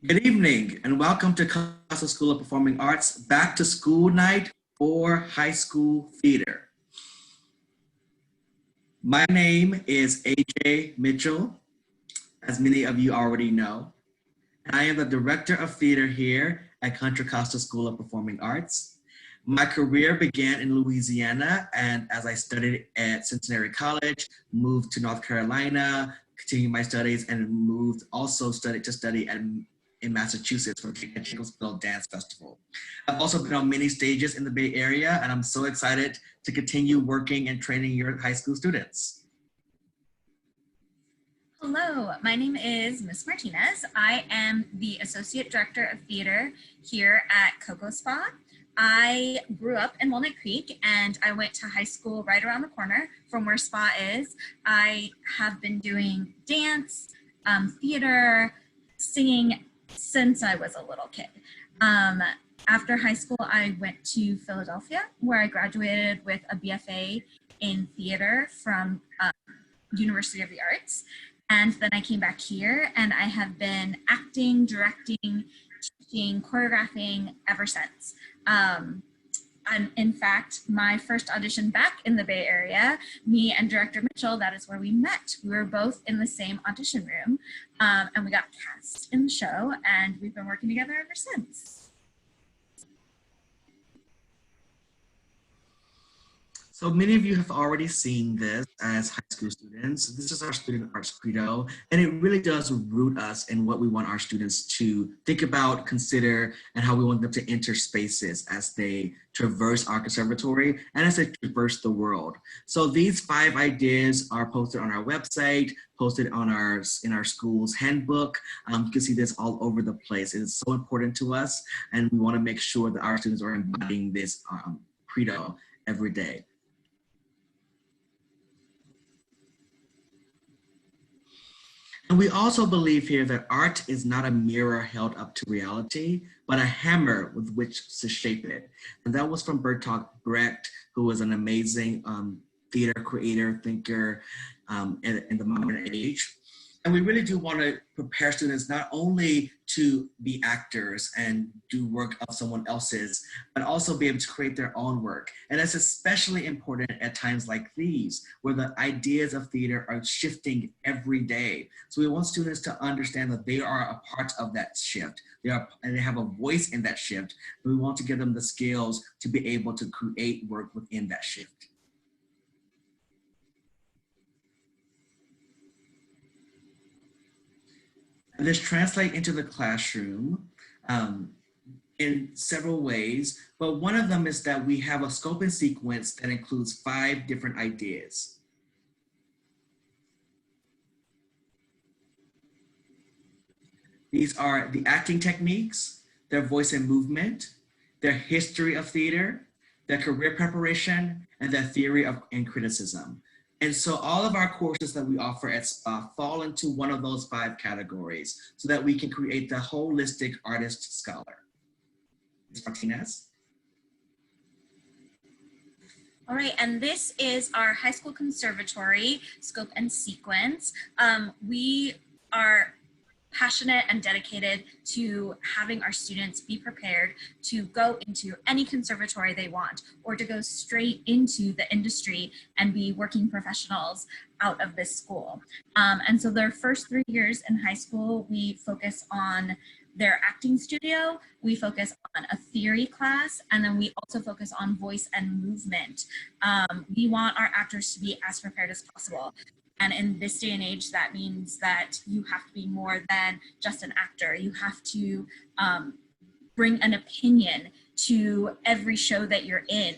Good evening and welcome to Costa School of Performing Arts Back to School Night for High School Theater. My name is AJ Mitchell, as many of you already know. And I am the Director of Theater here at Contra Costa School of Performing Arts. My career began in Louisiana, and as I studied at Cincinnati College, moved to North Carolina, continued my studies, and moved also to study in Massachusetts for the Chicago Dance Festival. I've also been on many stages in the Bay Area, and I'm so excited to continue working and training your high school students. Hello, my name is Miss Martinez. I am the Associate Director of Theater here at Coco Spa. I grew up in Walnut Creek and I went to high school right around the corner from where Spa is. I have been doing dance, theater, singing since I was a little kid. After high school, I went to Philadelphia where I graduated with a BFA in theater from University of the Arts. And then I came back here and I have been acting, directing, teaching, choreographing ever since. And in fact, my first audition back in the Bay Area, me and Director Mitchell, that is where we met. We were both in the same audition room and we got cast in the show and we've been working together ever since. So many of you have already seen this as high school students. This is our student arts credo, and it really does root us in what we want our students to think about, consider, and how we want them to enter spaces as they traverse our conservatory and as they traverse the world. So these 5 ideas are posted on our website, posted in our school's handbook. You can see this all over the place. It is so important to us, and we want to make sure that our students are embodying this credo every day. And we also believe here that art is not a mirror held up to reality, but a hammer with which to shape it. And that was from Bertolt Brecht, who was an amazing theater creator, thinker in the modern age. And we really do want to prepare students not only to be actors and do work of someone else's, but also be able to create their own work. And that's especially important at times like these, where the ideas of theater are shifting every day. So we want students to understand that they are a part of that shift. They have a voice in that shift. We want to give them the skills to be able to create work within that shift. And this translates into the classroom in several ways, but one of them is that we have a scope and sequence that includes 5 different ideas. These are the acting techniques, their voice and movement, their history of theater, their career preparation, and their theory of and criticism. And so all of our courses that we offer at SPA fall into one of those 5 categories so that we can create the holistic artist scholar. Ms. Martinez. All right, and this is our high school conservatory scope and sequence. We are passionate and dedicated to having our students be prepared to go into any conservatory they want or to go straight into the industry and be working professionals out of this school. And so their first 3 years in high school, we focus on their acting studio, we focus on a theory class, and then we also focus on voice and movement. We want our actors to be as prepared as possible. And in this day and age, that means that you have to be more than just an actor. You have to bring an opinion to every show that you're in.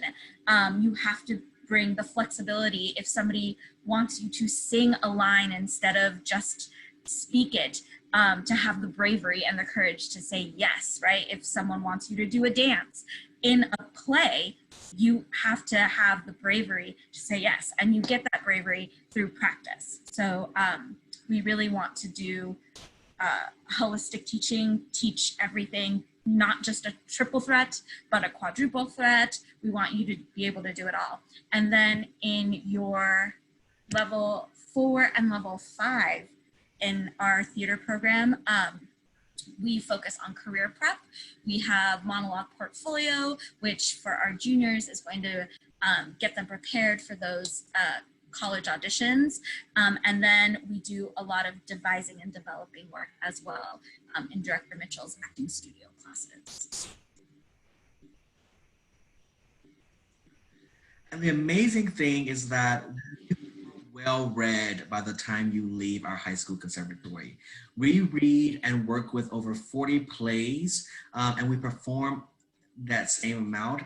You have to bring the flexibility if somebody wants you to sing a line instead of just speak it, to have the bravery and the courage to say yes, right? If someone wants you to do a dance in a play, you have to have the bravery to say yes, and you get that bravery through practice. So we really want to do holistic teaching, teach everything, not just a triple threat, but a quadruple threat. We want you to be able to do it all. And then in your level 4 and level 5 in our theater program, We focus on career prep. We have monologue portfolio, which for our juniors is going to get them prepared for those college auditions. And then we do a lot of devising and developing work as well in Director Mitchell's acting studio classes. And the amazing thing is that well read by the time you leave our high school conservatory. We read and work with over 40 plays, and we perform that same amount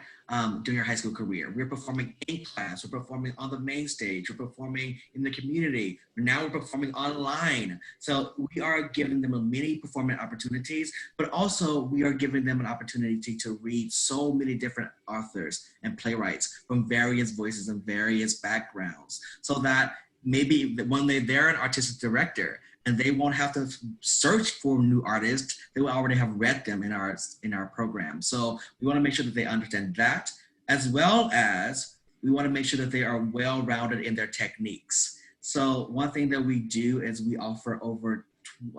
during our high school career. We're performing in class, we're performing on the main stage, we're performing in the community, now we're performing online. So we are giving them many performance opportunities, but also we are giving them an opportunity to read so many different authors and playwrights from various voices and various backgrounds, so that maybe when they're an artistic director and they won't have to search for new artists, they will already have read them in our program. So we want to make sure that they understand that, as well as we want to make sure that they are well-rounded in their techniques. So one thing that we do is we offer over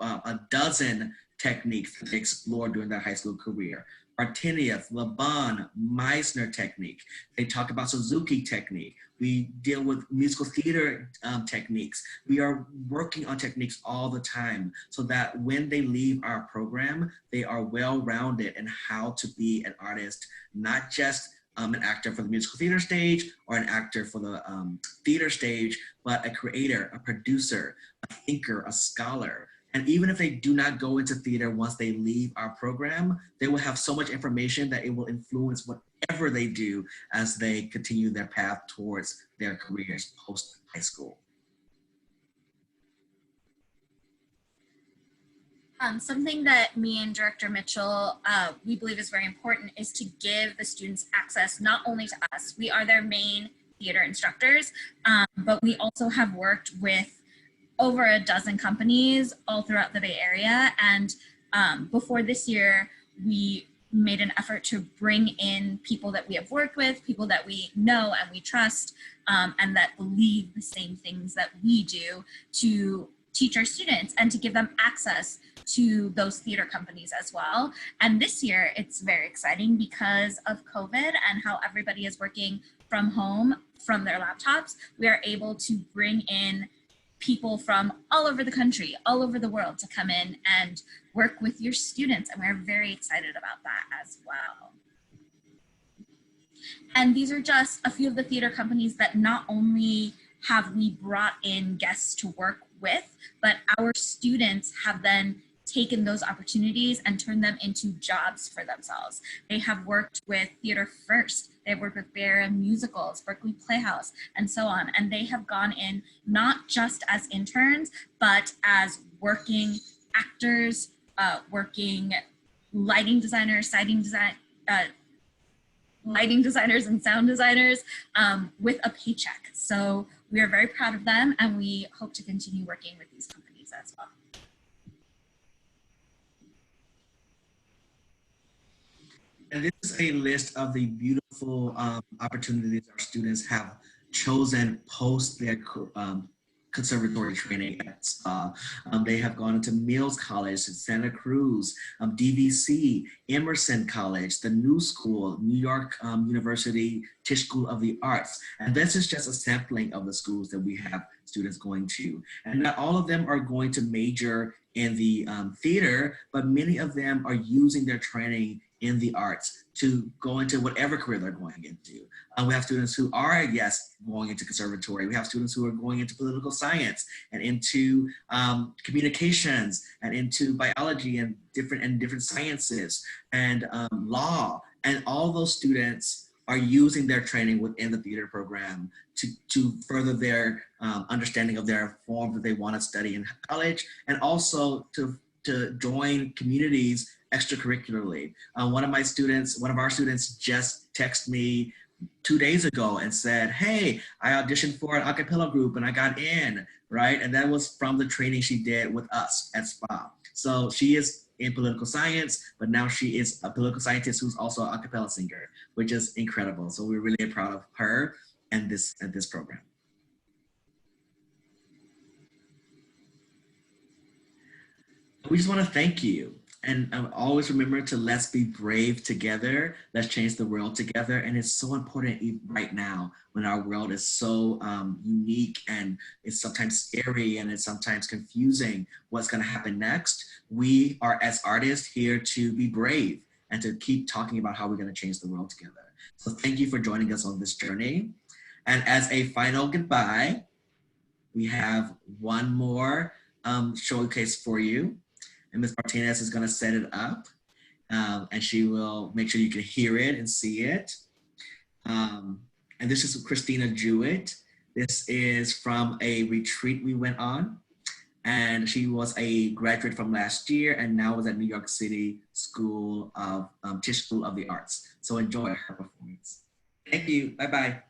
a dozen techniques that they explore during their high school career. Artinius, Laban, Meissner technique. They talk about Suzuki technique. We deal with musical theater techniques. We are working on techniques all the time so that when they leave our program, they are well-rounded in how to be an artist, not just an actor for the musical theater stage or an actor for the theater stage, but a creator, a producer, a thinker, a scholar. And even if they do not go into theater once they leave our program, they will have so much information that it will influence whatever they do as they continue their path towards their careers post high school. Something that me and Director Mitchell, we believe is very important is to give the students access not only to us, we are their main theater instructors, but we also have worked with over a dozen companies all throughout the Bay Area. And before this year, we made an effort to bring in people that we have worked with, people that we know and we trust, and that believe the same things that we do, to teach our students and to give them access to those theater companies as well. And this year, it's very exciting because of COVID and how everybody is working from home, from their laptops. We are able to bring in people from all over the country, all over the world to come in and work with your students. And we're very excited about that as well. And these are just a few of the theater companies that not only have we brought in guests to work with, but our students have then taken those opportunities and turned them into jobs for themselves. They have worked with Theater First, they've worked with Bay Area Musicals, Berkeley Playhouse, and so on. And they have gone in not just as interns, but as working actors, working lighting designers, lighting designers and sound designers with a paycheck. So we are very proud of them, and we hope to continue working with these companies as well. And this is a list of the beautiful opportunities our students have chosen post their conservatory training at SPA. They have gone into Mills College, Santa Cruz, DVC, Emerson College, the New School, New York University Tisch School of the Arts. And this is just a sampling of the schools that we have students going to. And not all of them are going to major in the theater, but many of them are using their training in the arts to go into whatever career they're going into. We have students who are, yes, going into conservatory. We have students who are going into political science and into communications and into biology and different sciences and law. And all those students are using their training within the theater program to further their understanding of their form that they want to study in college, and also to join communities extracurricularly. One of our students just texted me 2 days ago and said, hey, I auditioned for an a cappella group and I got in, right? And that was from the training she did with us at SPA. So she is in political science, but now she is a political scientist who's also an a cappella singer, which is incredible. So we're really proud of her and this program. We just want to thank you. And always remember to let's be brave together. Let's change the world together. And it's so important right now when our world is so unique and it's sometimes scary and it's sometimes confusing what's going to happen next. We are, as artists, here to be brave and to keep talking about how we're going to change the world together. So thank you for joining us on this journey. And as a final goodbye, we have one more showcase for you. And Ms. Martinez is going to set it up, and she will make sure you can hear it and see it. And this is Christina Jewett. This is from a retreat we went on, and she was a graduate from last year and now is at New York City School of Tisch School of the Arts. So enjoy her performance. Thank you. Bye-bye.